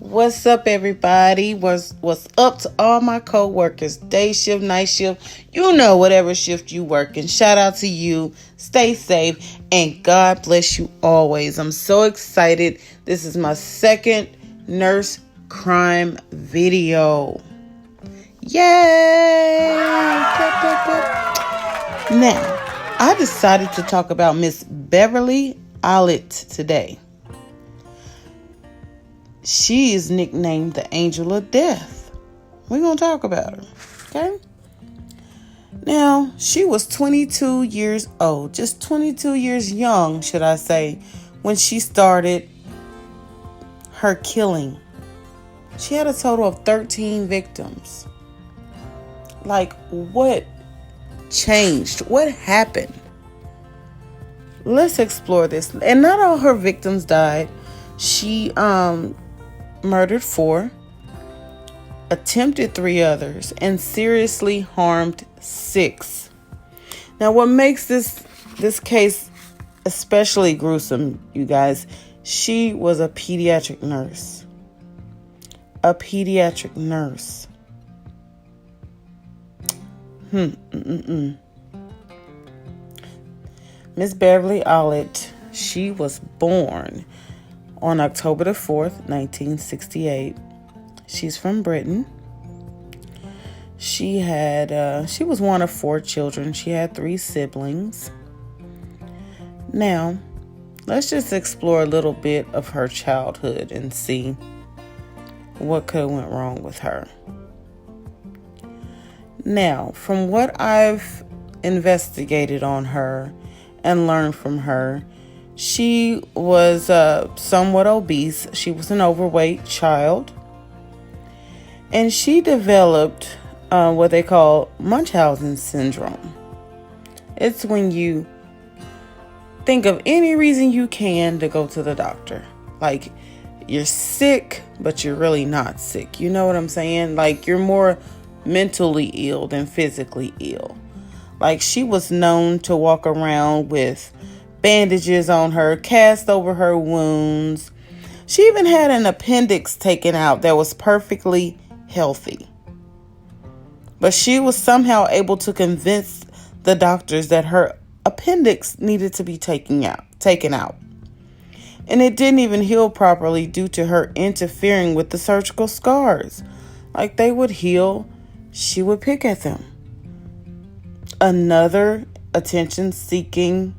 What's up, everybody? What's up to all my co-workers? Day shift, night shift, whatever shift you work. And shout out to you. Stay safe and God bless you always. I'm so excited. This is my second nurse crime video. Yay! Now, I decided to talk about Miss Beverley Allitt today. She is nicknamed the Angel of Death. We're going to talk about her, okay? Now, she was 22 years old, just 22 years young, should I say, when she started her killing. She had a total of 13 victims. Like, what changed? What happened? Let's explore this. And not all her victims died. She, murdered 4, attempted 3 others, and seriously harmed 6. Now, what makes this case especially gruesome, you guys, she was a pediatric nurse. A pediatric nurse. Miss Beverley Allitt, she was born on October the 4th, 1968. She's from Britain. She was one of 4 children. She had 3 siblings. Now, let's just explore a little bit of her childhood and see what could have went wrong with her. Now, from what I've investigated on her and learned from her, she was somewhat obese. She was an overweight child. And she developed what they call Munchausen syndrome. It's when you think of any reason you can to go to the doctor. Like, you're sick, but you're really not sick. You know what I'm saying? Like, you're more mentally ill than physically ill. Like, she was known to walk around with bandages on her, cast over her wounds. She even had an appendix taken out that was perfectly healthy. But she was somehow able to convince the doctors that her appendix needed to be taken out. And it didn't even heal properly due to her interfering with the surgical scars. Like, they would heal, she would pick at them. Another attention-seeking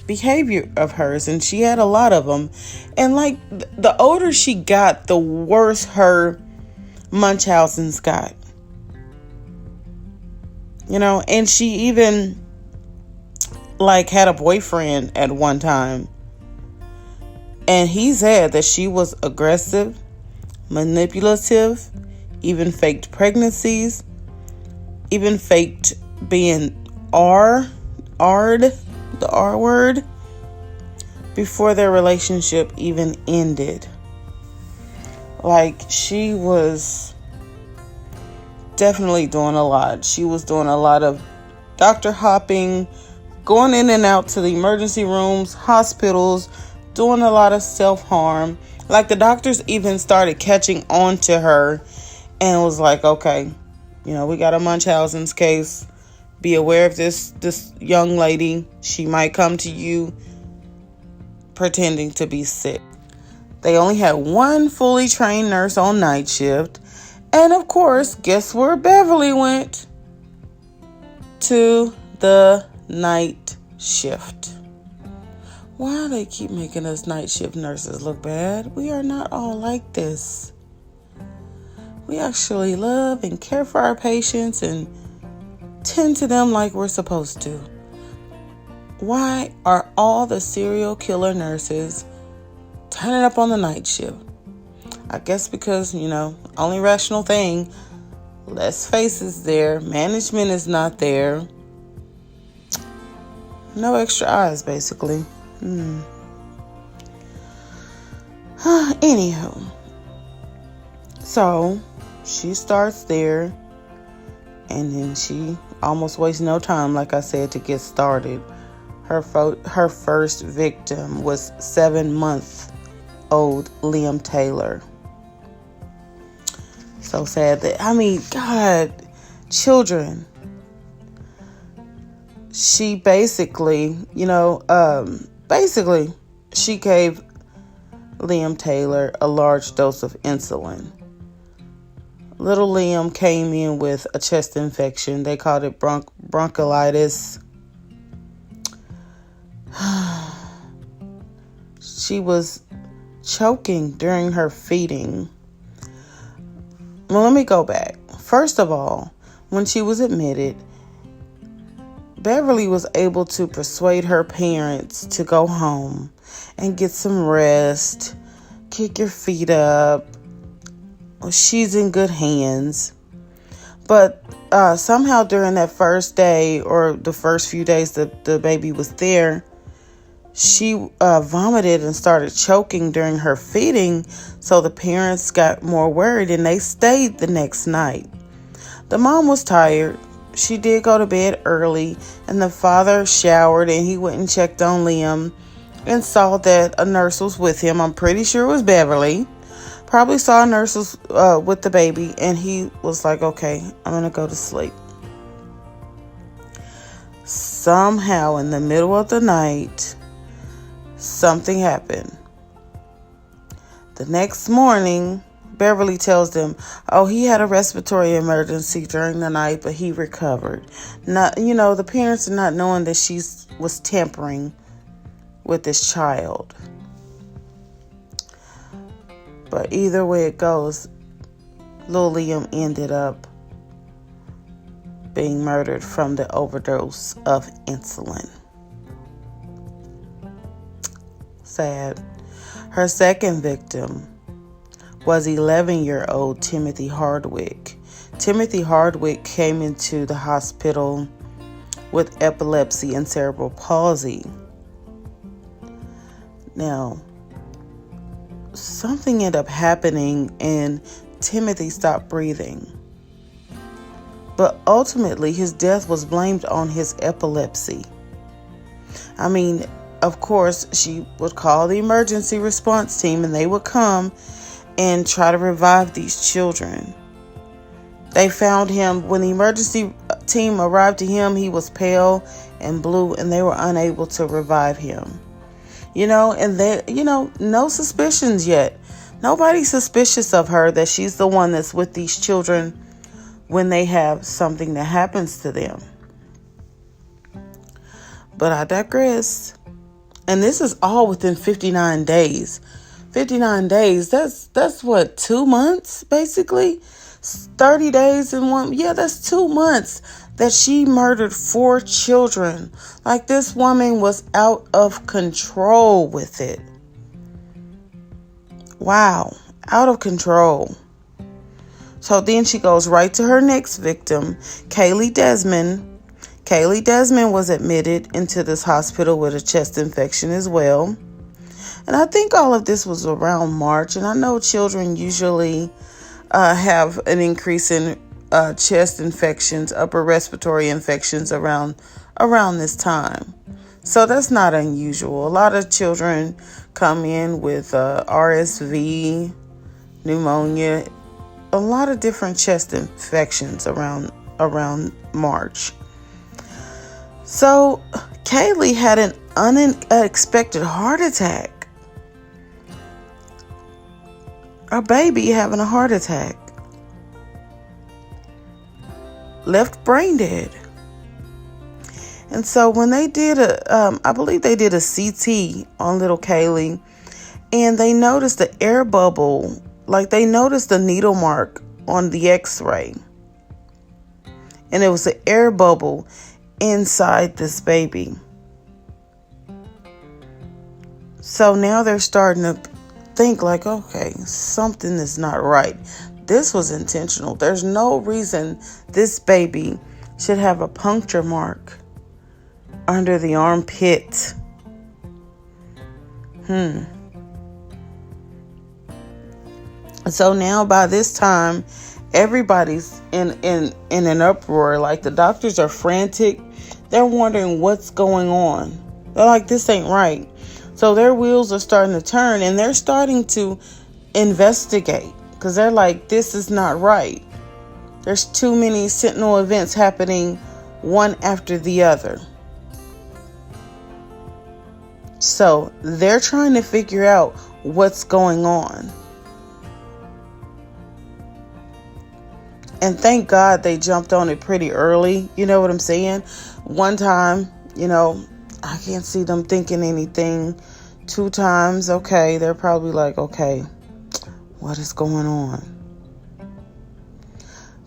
behavior of hers, and she had a lot of them. And like, the older she got, the worse her Munchausen's got. And she even had a boyfriend at one time, and he said that she was aggressive, manipulative, even faked pregnancies, even faked being the R word, before their relationship even ended. Like, she was definitely doing a lot. She was doing a lot of doctor hopping, going in and out to the emergency rooms, hospitals, doing a lot of self-harm. Like, the doctors even started catching on to her and was like, okay, we got a Munchausen's case. Be aware of this young lady. She might come to you pretending to be sick. They only had 1 fully trained nurse on night shift. And of course, guess where Beverly went? To the night shift. Why do they keep making us night shift nurses look bad? We are not all like this. We actually love and care for our patients and tend to them like we're supposed to. Why are all the serial killer nurses turning up on the night shift? I guess because, only rational thing, less faces there, management is not there, no extra eyes, basically. Anywho, so she starts there, and then she almost wastes no time, like I said, to get started. Her first victim was 7-month-old Liam Taylor. So sad that, God, children. She basically, she gave Liam Taylor a large dose of insulin. Little Liam came in with a chest infection. They called it bronchiolitis. She was choking during her feeding. Well, let me go back. First of all, when she was admitted, Beverly was able to persuade her parents to go home and get some rest, kick your feet up. She's in good hands. But somehow during that first day or the first few days that the baby was there, she vomited and started choking during her feeding. So the parents got more worried and they stayed the next night. The mom was tired. She did go to bed early, and the father showered and he went and checked on Liam and saw that a nurse was with him. I'm pretty sure it was Beverly. Probably saw a nurse was with the baby, and he was like, okay, I'm going to go to sleep. Somehow in the middle of the night, something happened. The next morning, Beverly tells them, he had a respiratory emergency during the night, but he recovered. The parents are not knowing that she was tampering with this child. But either way it goes, little Liam ended up being murdered from the overdose of insulin. Sad. Her second victim was 11-year-old Timothy Hardwick. Timothy Hardwick came into the hospital with epilepsy and cerebral palsy. Now, something ended up happening and Timothy stopped breathing. But ultimately, his death was blamed on his epilepsy. Of course, she would call the emergency response team and they would come and try to revive these children. They found him, when the emergency team arrived to him, he was pale and blue and they were unable to revive him. And they, no suspicions yet. Nobody's suspicious of her that she's the one that's with these children when they have something that happens to them. But I digress. And this is all within 59 days. 59 days, that's what, 2 months, basically? 30 days in one, that's 2 months that she murdered 4 children. Like, this woman was out of control with it. Wow, out of control. So then she goes right to her next victim, Kayley Desmond. Kayley Desmond was admitted into this hospital with a chest infection as well. And I think all of this was around March. And I know children usually have an increase in chest infections, upper respiratory infections around this time. So that's not unusual. A lot of children come in with RSV, pneumonia, a lot of different chest infections around March. So Kayley had an unexpected heart attack. A baby having a heart attack. Left brain dead. And so when they did I believe they did a CT on little Kayley, and they noticed the air bubble, like they noticed the needle mark on the x-ray. And it was an air bubble inside this baby. So now they're starting to think like, okay, something is not right. This was intentional. There's no reason this baby should have a puncture mark under the armpit. So now by this time, everybody's in an uproar. Like, the doctors are frantic. They're wondering what's going on. They're like, this ain't right. So their wheels are starting to turn and they're starting to investigate. because they're like, this is not right. There's too many sentinel events happening one after the other. So they're trying to figure out what's going on. And thank God they jumped on it pretty early. You know what I'm saying? One time, I can't see them thinking anything. 2 times, okay, they're probably like, okay, what is going on?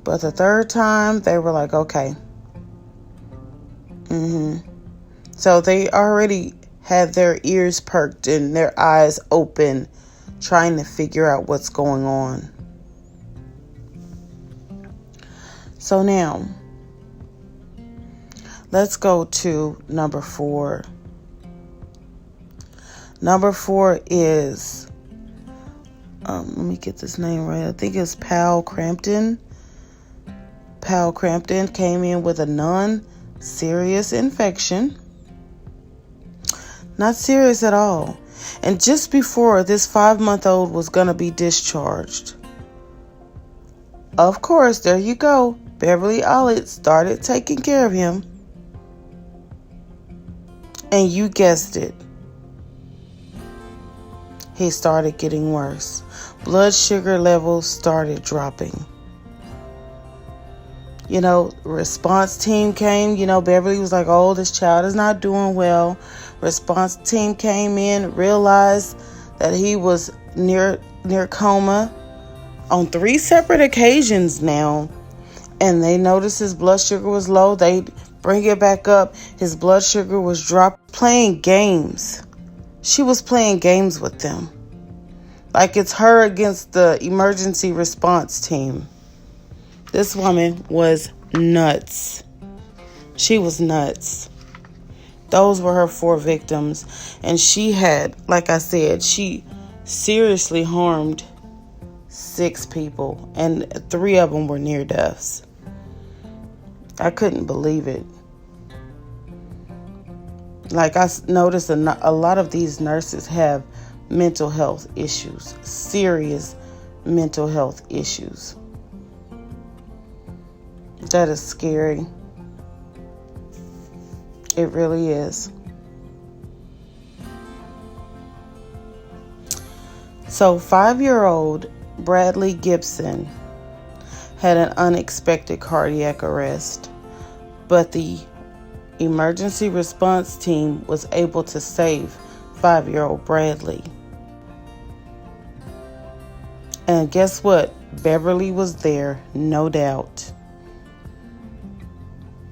But the 3rd time, they were like, okay. So they already had their ears perked and their eyes open, trying to figure out what's going on. So now, let's go to number 4. Number 4 is, let me get this name right. I think it's Crampton. Crampton came in with a non-serious infection. Not serious at all. And just before this 5-month-old was going to be discharged, of course, there you go. Beverley Allitt started taking care of him. And you guessed it. He started getting worse. Blood sugar levels started dropping. Response team came. Beverly was like, oh, this child is not doing well. Response team came in, realized that he was near coma on 3 separate occasions now. And they noticed his blood sugar was low. They bring it back up. His blood sugar was dropped. Playing games. She was playing games with them. Like it's her against the emergency response team. This woman was nuts. She was nuts. Those were her 4 victims. And she had, like I said, she seriously harmed 6 people. And 3 of them were near deaths. I couldn't believe it. Like I noticed a lot of these nurses have mental health issues. Serious mental health issues. That is scary. It really is. So 5-year-old Bradley Gibson had an unexpected cardiac arrest, but the emergency response team was able to save 5-year-old Bradley. And guess what? Beverly was there, no doubt.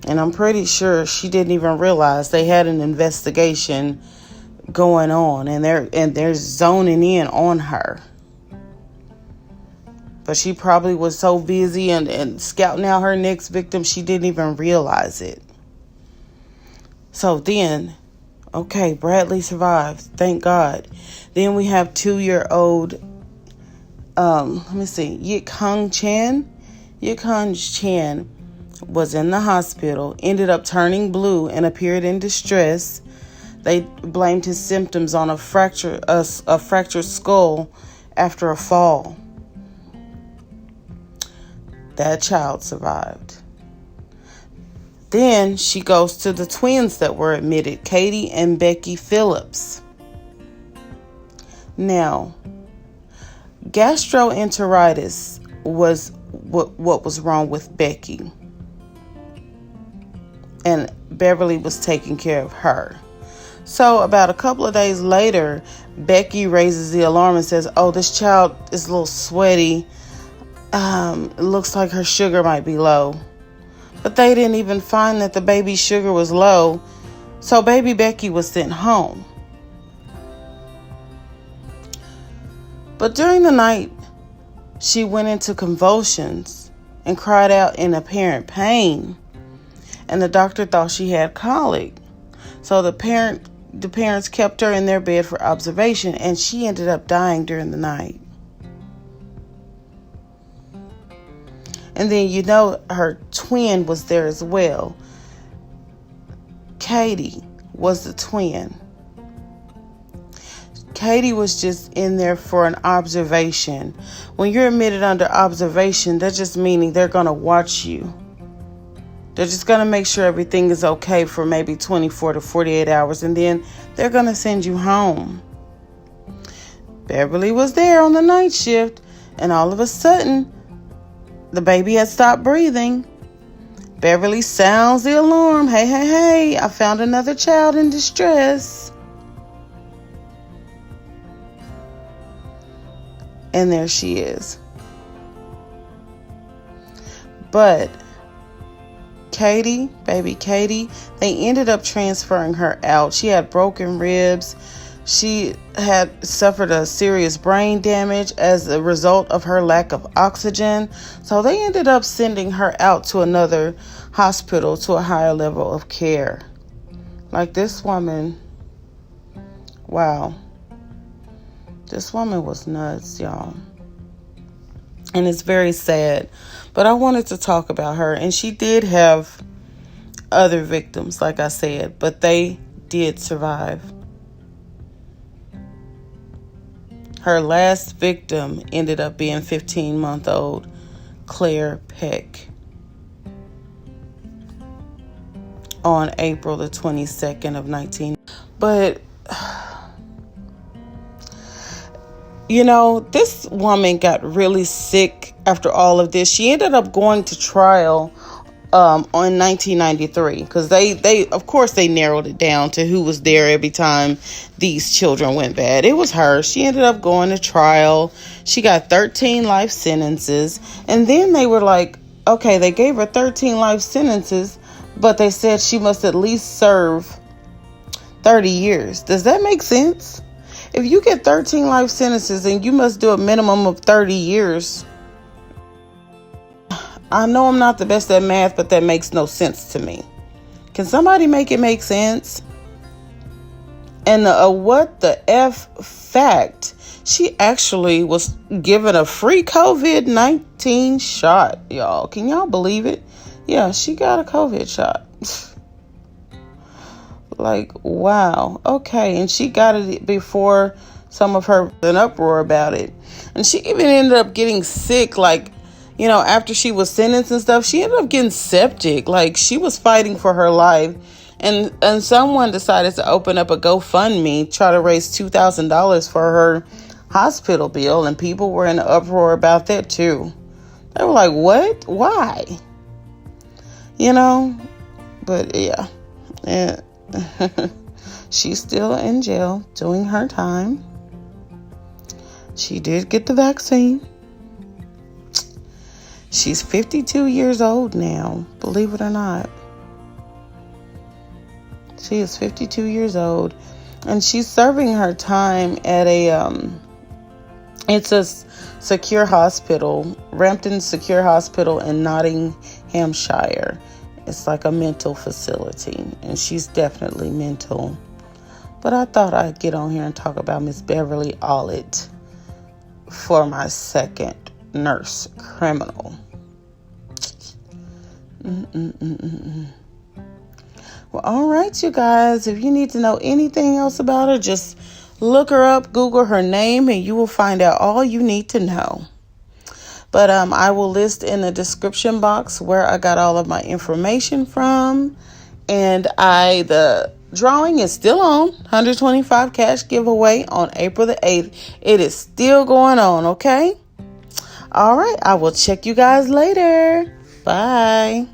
And I'm pretty sure she didn't even realize they had an investigation going on, and they're zoning in on her. But she probably was so busy and scouting out her next victim, she didn't even realize it. So then, okay, Bradley survived. Thank God. Then we have 2-year-old, Yik Hung Chan. Yik Hung Chan was in the hospital, ended up turning blue and appeared in distress. They blamed his symptoms on a fractured skull after a fall. That child survived. Then she goes to the twins that were admitted, Katie and Becky Phillips. Now, gastroenteritis was what was wrong with Becky. And Beverly was taking care of her. So about a couple of days later, Becky raises the alarm and says, oh, this child is a little sweaty. It looks like her sugar might be low. But they didn't even find that the baby's sugar was low. So baby Becky was sent home. But during the night, she went into convulsions and cried out in apparent pain. And the doctor thought she had colic. So the parents kept her in their bed for observation, and she ended up dying during the night. And then, her twin was there as well. Katie was the twin. Katie was just in there for an observation. When you're admitted under observation, that's just meaning they're going to watch you. They're just going to make sure everything is okay for maybe 24 to 48 hours, and then they're going to send you home. Beverly was there on the night shift, and all of a sudden, the baby had stopped breathing. Beverly sounds the alarm. Hey, hey, hey, I found another child in distress. And there she is. But Katie, baby Katie, they ended up transferring her out. She had broken ribs. She had suffered a serious brain damage as a result of her lack of oxygen. So they ended up sending her out to another hospital to a higher level of care. Like this woman, wow. This woman was nuts, y'all. And it's very sad. But I wanted to talk about her. And she did have other victims, like I said. But they did survive. Her last victim ended up being 15-month-old Claire Peck on April the 22nd of 19. But, you know, this woman got really sick after all of this. She ended up going to trial on 1993 because they of course they narrowed it down to who was there every time these children went bad. It was her. She ended up going to trial. She got 13 life sentences, and then they were like, okay, they gave her 13 life sentences, but they said she must at least serve 30 years. Does that make sense? If you get 13 life sentences and you must do a minimum of 30 years, I know I'm not the best at math, but that makes no sense to me. Can somebody make it make sense? And what the F fact, she actually was given a free COVID-19 shot, y'all. Can y'all believe it? Yeah, she got a COVID shot. Like, wow. Okay, and she got it before some of her an uproar about it. And she even ended up getting sick, like, you know, after she was sentenced and stuff. She ended up getting septic. Like, she was fighting for her life. And someone decided to open up a GoFundMe, try to raise $2,000 for her hospital bill. And people were in an uproar about that too. They were like, what? Why? You know? But yeah. She's still in jail doing her time. She did get the vaccine. She's 52 years old now, believe it or not. She is 52 years old, and she's serving her time at it's a secure hospital, Crampton Secure Hospital in Nottinghamshire. It's like a mental facility, and she's definitely mental. But I thought I'd get on here and talk about Miss Beverley Allitt for my second nurse criminal. Well, all right, you guys. If you need to know anything else about her, just look her up, Google her name, and you will find out all you need to know. But I will list in the description box where I got all of my information from. And the drawing is still on. 125 cash giveaway on April the 8th. It is still going on, okay? All right, I will check you guys later. Bye.